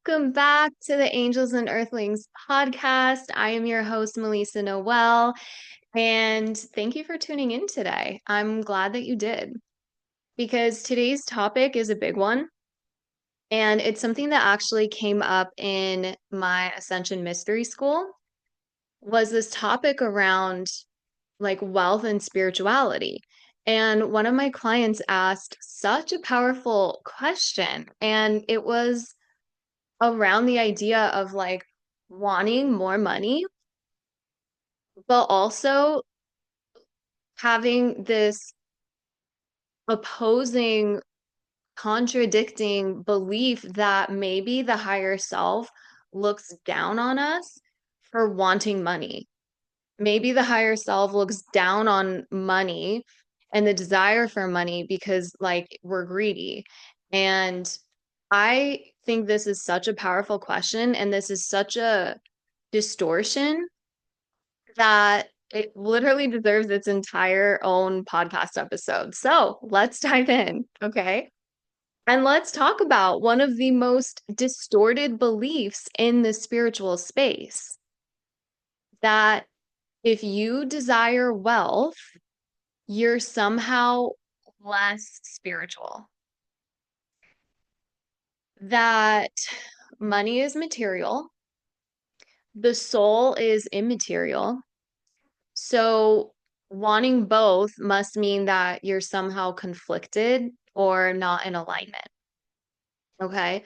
Welcome back to the Angels and Earthlings podcast. I am your host, Melissa Noel, and thank you for tuning in today. I'm glad that you did because today's topic is a big one, and it's something that actually came up in my Ascension Mystery School was this topic around like wealth and spirituality. And one of my clients asked such a powerful question, and it was around the idea of like wanting more money, but also having this opposing, contradicting belief that maybe the higher self looks down on us for wanting money. Maybe the higher self looks down on money and the desire for money because like we're greedy. And I think this is such a powerful question, and this is such a distortion that it literally deserves its entire own podcast episode. So let's dive in, okay? And let's talk about one of the most distorted beliefs in the spiritual space, that if you desire wealth, you're somehow less spiritual, that money is material, the soul is immaterial. So wanting both must mean that you're somehow conflicted or not in alignment. Okay.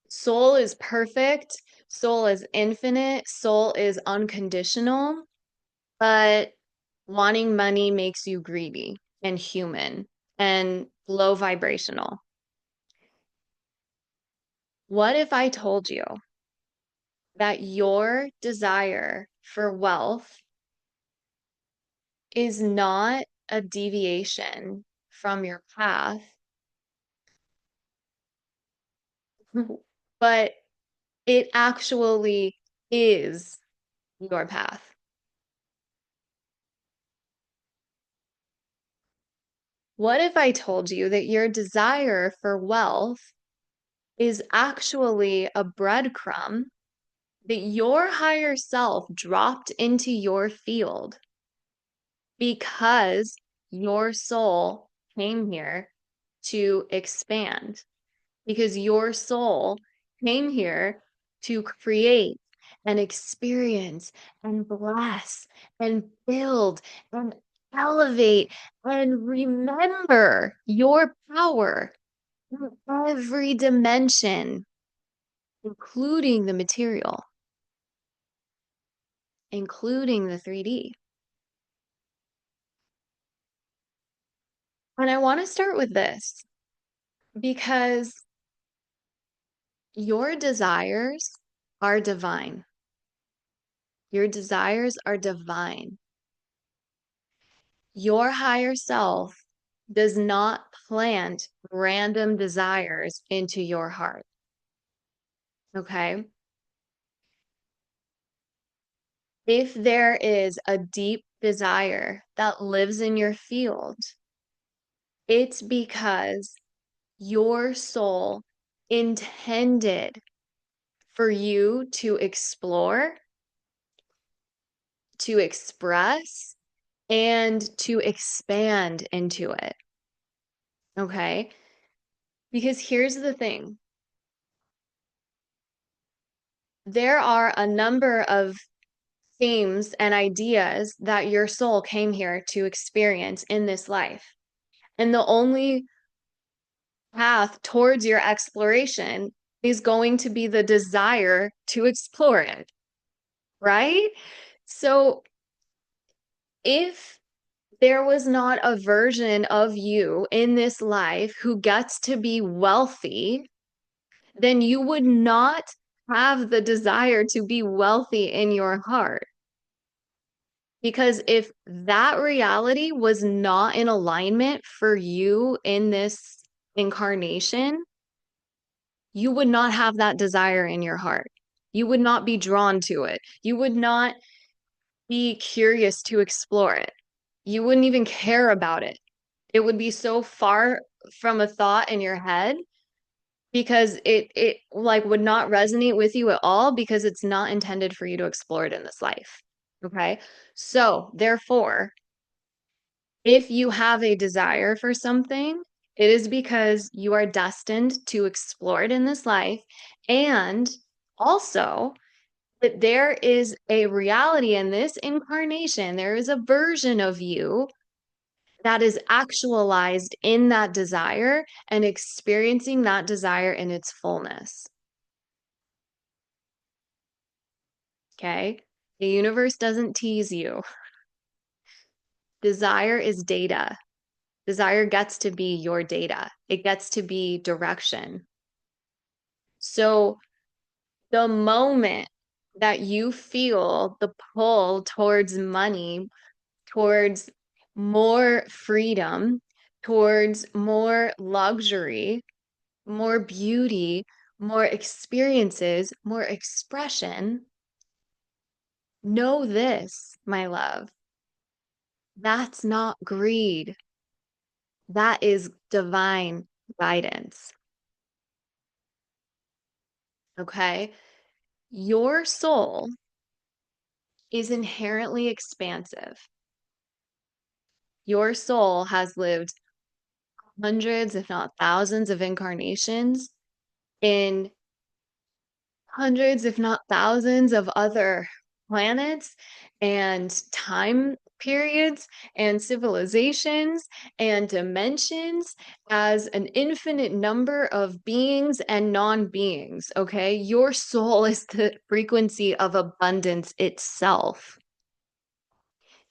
Soul is perfect. Soul is infinite. Soul is unconditional. But wanting money makes you greedy and human and low vibrational. What if I told you that your desire for wealth is not a deviation from your path, but it actually is your path? What if I told you that your desire for wealth is actually a breadcrumb that your higher self dropped into your field because your soul came here to expand, because your soul came here to create and experience and bless and build and elevate and remember your power in every dimension, including the material, including the 3D. And I want to start with this because your desires are divine. Your desires are divine. Your higher self does not plant random desires into your heart. Okay? If there is a deep desire that lives in your field, it's because your soul intended for you to explore, to express, and to expand into it. Okay? Because here's the thing, there are a number of themes and ideas that your soul came here to experience in this life. And the only path towards your exploration is going to be the desire to explore it, right? So if there was not a version of you in this life who gets to be wealthy, then you would not have the desire to be wealthy in your heart. Because if that reality was not in alignment for you in this incarnation, you would not have that desire in your heart. You would not be drawn to it. You would not be curious to explore it. You wouldn't even care about it. It would be so far from a thought in your head because it like would not resonate with you at all because it's not intended for you to explore it in this life. Okay? So, therefore, if you have a desire for something, it is because you are destined to explore it in this life. And also, that there is a reality in this incarnation, there is a version of you that is actualized in that desire and experiencing that desire in its fullness. Okay? The universe doesn't tease you. Desire is data. Desire gets to be your data, it gets to be direction. So the moment that you feel the pull towards money, towards more freedom, towards more luxury, more beauty, more experiences, more expression, know this, my love, that's not greed. That is divine guidance. Okay? Your soul is inherently expansive. Your soul has lived hundreds, if not thousands, of incarnations in hundreds, if not thousands, of other planets and time periods and civilizations and dimensions as an infinite number of beings and non beings. Okay. Your soul is the frequency of abundance itself.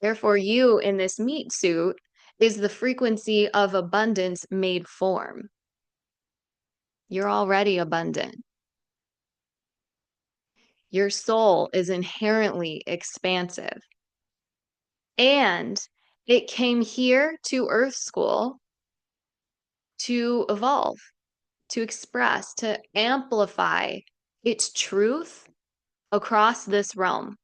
Therefore, you in this meat suit is the frequency of abundance made form. You're already abundant. Your soul is inherently expansive. And it came here to Earth School to evolve, to express, to amplify its truth across this realm.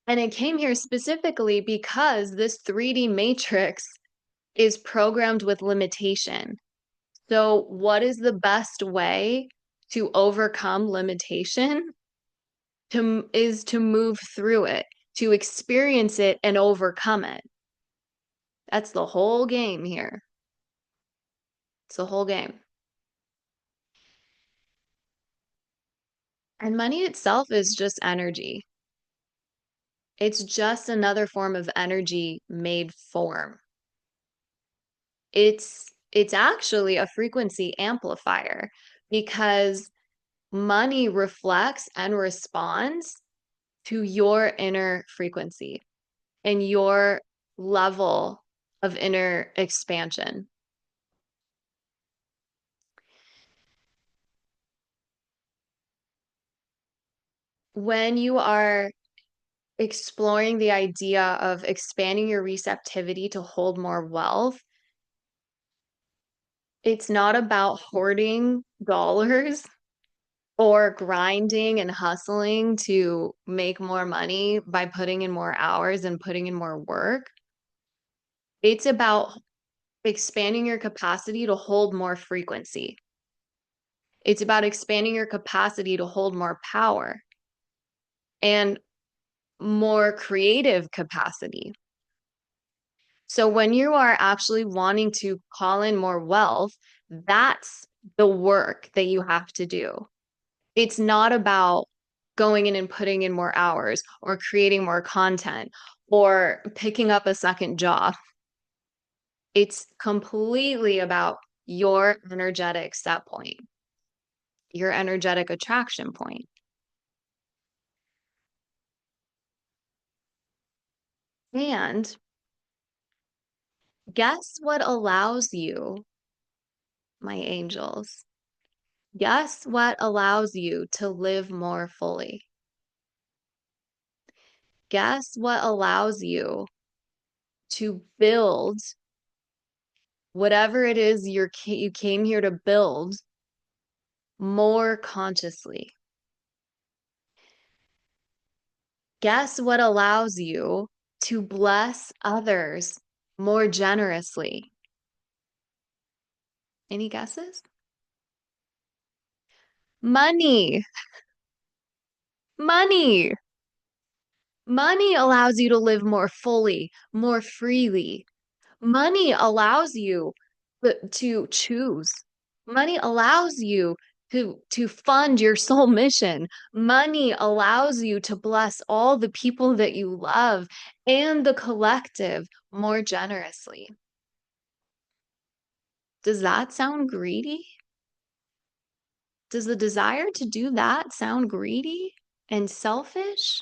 And it came here specifically because this 3D matrix is programmed with limitation. So, what is the best way to overcome limitation? Is to move through it, to experience it and overcome it. That's the whole game here. It's the whole game. And money itself is just energy. It's just another form of energy made form. It's actually a frequency amplifier because money reflects and responds to your inner frequency and your level of inner expansion. When you are exploring the idea of expanding your receptivity to hold more wealth, it's not about hoarding dollars or grinding and hustling to make more money by putting in more hours and putting in more work. It's about expanding your capacity to hold more frequency. It's about expanding your capacity to hold more power and more creative capacity. So when you are actually wanting to call in more wealth, that's the work that you have to do. It's not about going in and putting in more hours or creating more content or picking up a second job. It's completely about your energetic set point, your energetic attraction point. And guess what allows you, my angels? Guess what allows you to live more fully? Guess what allows you to build whatever it is you came here to build more consciously? Guess what allows you to bless others more generously? Any guesses? Money. Money. Money allows you to live more fully, more freely. Money allows you to choose. Money allows you to fund your soul mission. Money allows you to bless all the people that you love and the collective more generously. Does that sound greedy? Does the desire to do that sound greedy and selfish?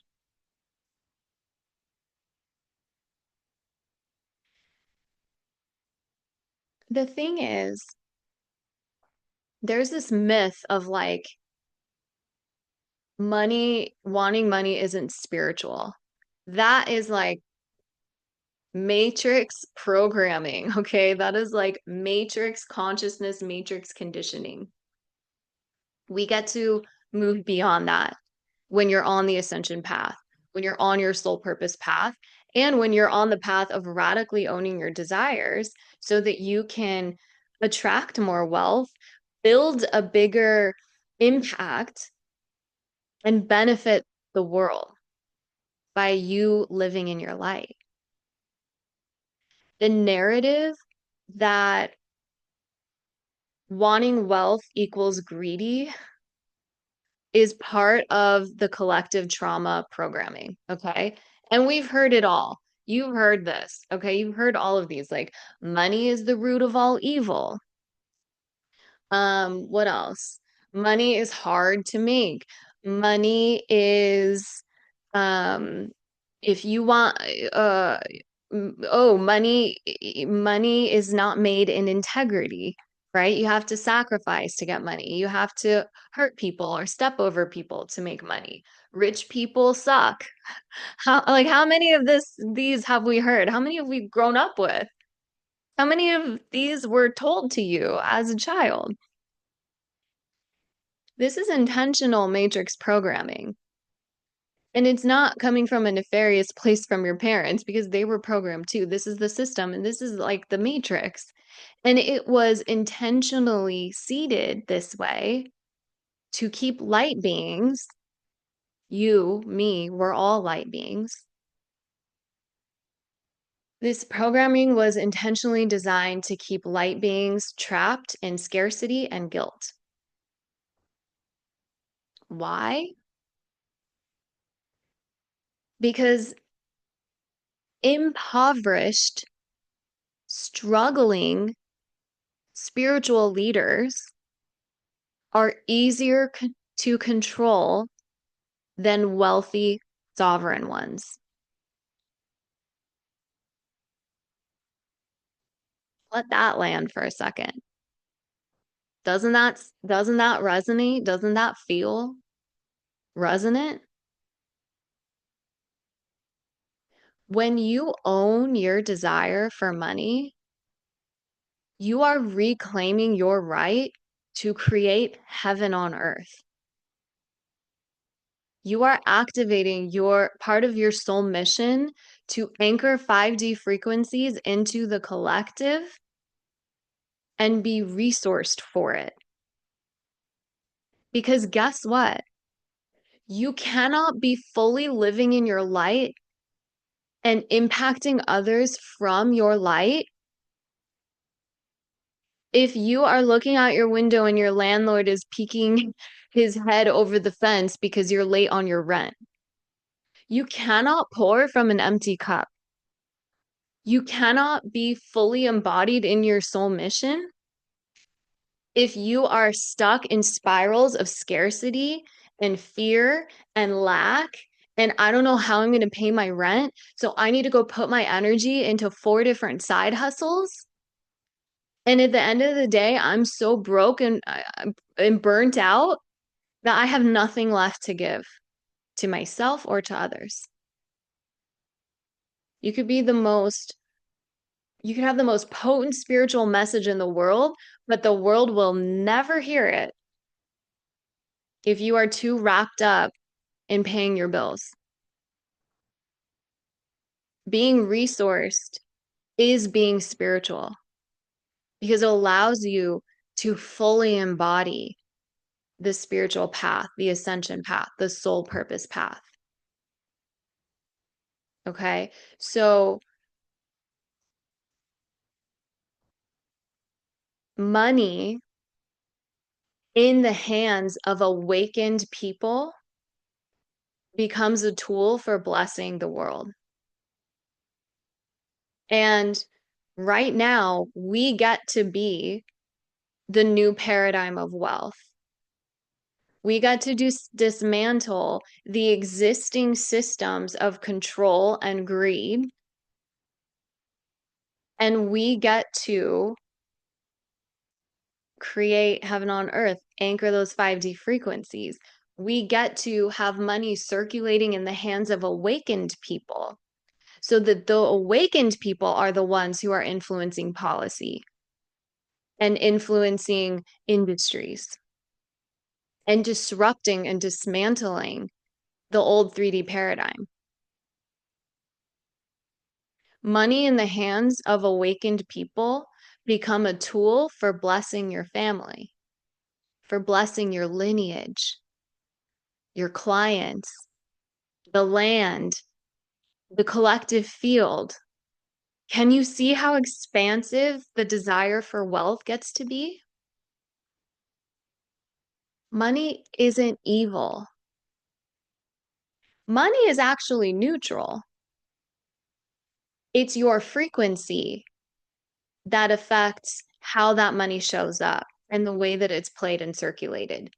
The thing is, there's this myth of like money, wanting money isn't spiritual. That is like matrix programming, okay? That is like matrix consciousness, matrix conditioning. We get to move beyond that when you're on the ascension path, when you're on your soul purpose path, and when you're on the path of radically owning your desires so that you can attract more wealth, build a bigger impact, and benefit the world by you living in your light. The narrative that wanting wealth equals greedy is part of the collective trauma programming. Okay. And we've heard it all. You've heard this. Okay. You've heard all of these. Like, money is the root of all evil. What else? Money is hard to make. Money is, um, if you want, money is not made in integrity, right? You have to sacrifice to get money. You have to hurt people or step over people to make money. Rich people suck. How many of these have we heard? How many have we grown up with? How many of these were told to you as a child? This is intentional matrix programming. And it's not coming from a nefarious place from your parents because they were programmed too. This is the system and this is like the matrix. And it was intentionally seeded this way to keep light beings, you, me, we're all light beings. This programming was intentionally designed to keep light beings trapped in scarcity and guilt. Why? Because impoverished, struggling spiritual leaders are easier to control than wealthy sovereign ones. Let that land for a second. Doesn't that resonate? Doesn't that feel resonant? When you own your desire for money, you are reclaiming your right to create heaven on earth. You are activating your part of your soul mission to anchor 5D frequencies into the collective and be resourced for it. Because guess what? You cannot be fully living in your light and impacting others from your light if you are looking out your window and your landlord is peeking his head over the fence because you're late on your rent. You cannot pour from an empty cup. You cannot be fully embodied in your soul mission if you are stuck in spirals of scarcity and fear and lack. And I don't know how I'm going to pay my rent. So I need to go put my energy into 4 different side hustles. And at the end of the day, I'm so broke and burnt out that I have nothing left to give to myself or to others. You could be the most, you could have the most potent spiritual message in the world, but the world will never hear it if you are too wrapped up in paying your bills. Being resourced is being spiritual because it allows you to fully embody the spiritual path, the ascension path, the soul purpose path. Okay. So money in the hands of awakened people becomes a tool for blessing the world. And right now, we get to be the new paradigm of wealth. We got to dismantle the existing systems of control and greed. And we get to create heaven on earth, anchor those 5D frequencies. We get to have money circulating in the hands of awakened people so that the awakened people are the ones who are influencing policy and influencing industries and disrupting and dismantling the old 3D paradigm. Money in the hands of awakened people become a tool for blessing your family, for blessing your lineage, your clients, the land, the collective field. Can you see how expansive the desire for wealth gets to be? Money isn't evil. Money is actually neutral. It's your frequency that affects how that money shows up and the way that it's played and circulated.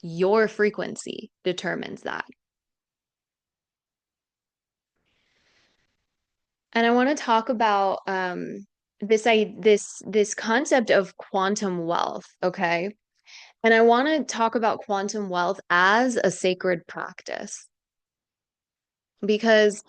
Your frequency determines that. And I want to talk about this concept of quantum wealth, okay? And I want to talk about quantum wealth as a sacred practice because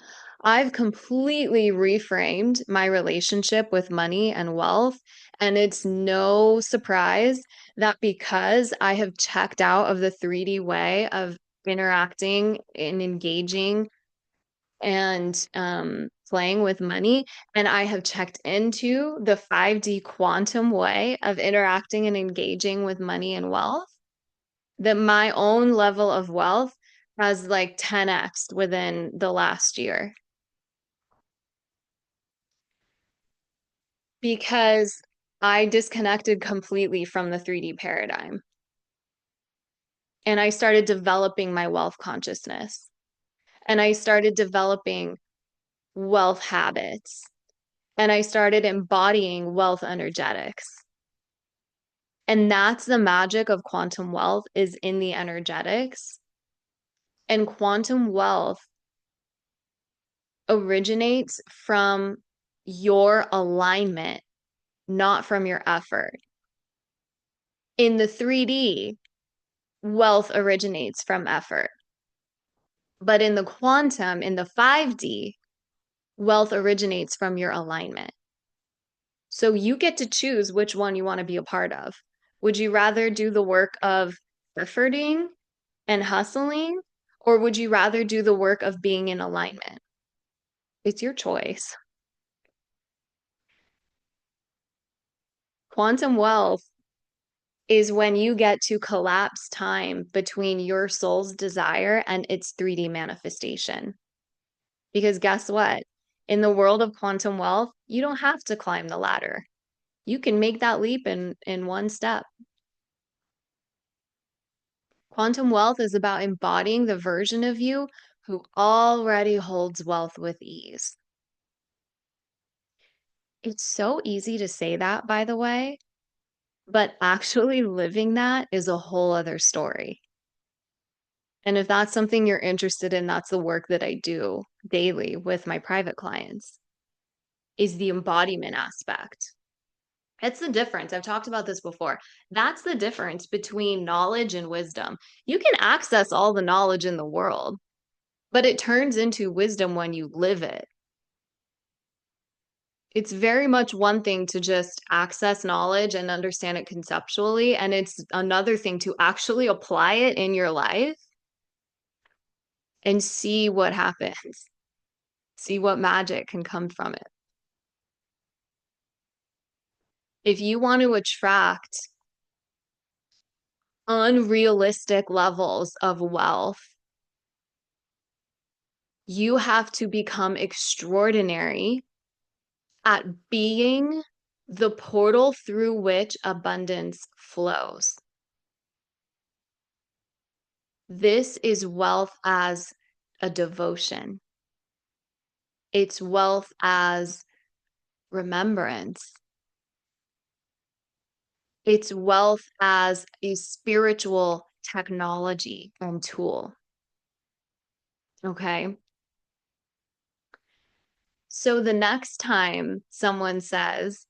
I've completely reframed my relationship with money and wealth. And it's no surprise that because I have checked out of the 3D way of interacting and engaging and playing with money, and I have checked into the 5D quantum way of interacting and engaging with money and wealth, that my own level of wealth has like 10x within the last year because I disconnected completely from the 3D paradigm and I started developing my wealth consciousness and I started developing wealth habits and I started embodying wealth energetics. And that's the magic of quantum wealth is in the energetics. And quantum wealth originates from your alignment, not from your effort. In the 3D, wealth originates from effort. But in the quantum, in the 5D, wealth originates from your alignment. So you get to choose which one you want to be a part of. Would you rather do the work of efforting and hustling, or would you rather do the work of being in alignment? It's your choice. Quantum wealth is when you get to collapse time between your soul's desire and its 3D manifestation. Because guess what? In the world of quantum wealth, you don't have to climb the ladder. You can make that leap in one step. Quantum wealth is about embodying the version of you who already holds wealth with ease. It's so easy to say that, by the way, but actually living that is a whole other story. And if that's something you're interested in, that's the work that I do daily with my private clients, is the embodiment aspect. It's the difference. I've talked about this before. That's the difference between knowledge and wisdom. You can access all the knowledge in the world, but it turns into wisdom when you live it. It's very much one thing to just access knowledge and understand it conceptually, and it's another thing to actually apply it in your life and see what happens, see what magic can come from it. If you want to attract unrealistic levels of wealth. You have to become extraordinary at being the portal through which abundance flows. This is wealth as a devotion. It's wealth as remembrance. It's wealth as a spiritual technology and tool. Okay. So the next time someone says,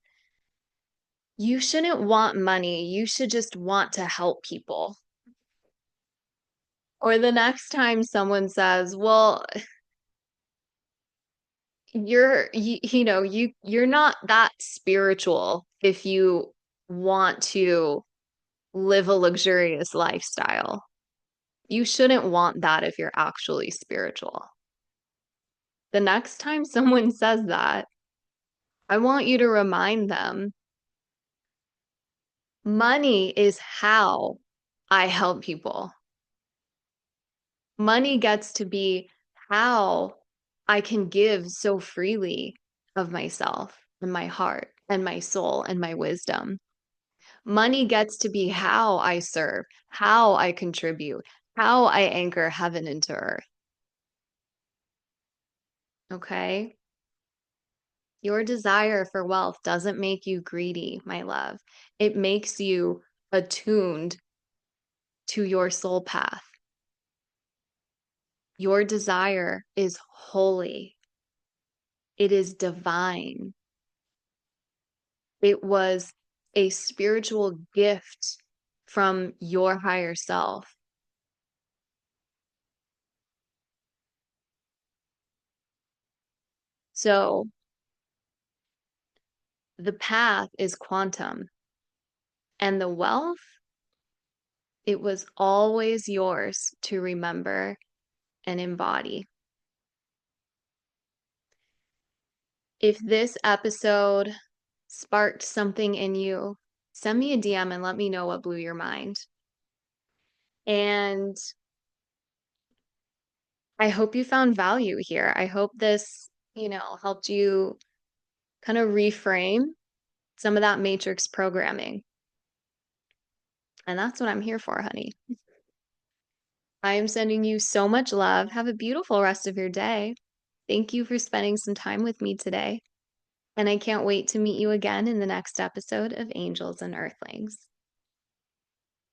you shouldn't want money, you should just want to help people. Or the next time someone says, well, you're not that spiritual if you want to live a luxurious lifestyle. You shouldn't want that if you're actually spiritual. The next time someone says that, I want you to remind them money is how I help people. Money gets to be how I can give so freely of myself and my heart and my soul and my wisdom. Money gets to be how I serve, how I contribute, how I anchor heaven into earth. Okay? Your desire for wealth doesn't make you greedy, my love. It makes you attuned to your soul path. Your desire is holy, it is divine. It was a spiritual gift from your higher self. So the path is quantum, and the wealth, it was always yours to remember and embody. If this episode sparked something in you, send me a DM and let me know what blew your mind. And I hope you found value here. I hope this, helped you kind of reframe some of that matrix programming. And that's what I'm here for, honey. I am sending you so much love. Have a beautiful rest of your day. Thank you for spending some time with me today. And I can't wait to meet you again in the next episode of Angels and Earthlings.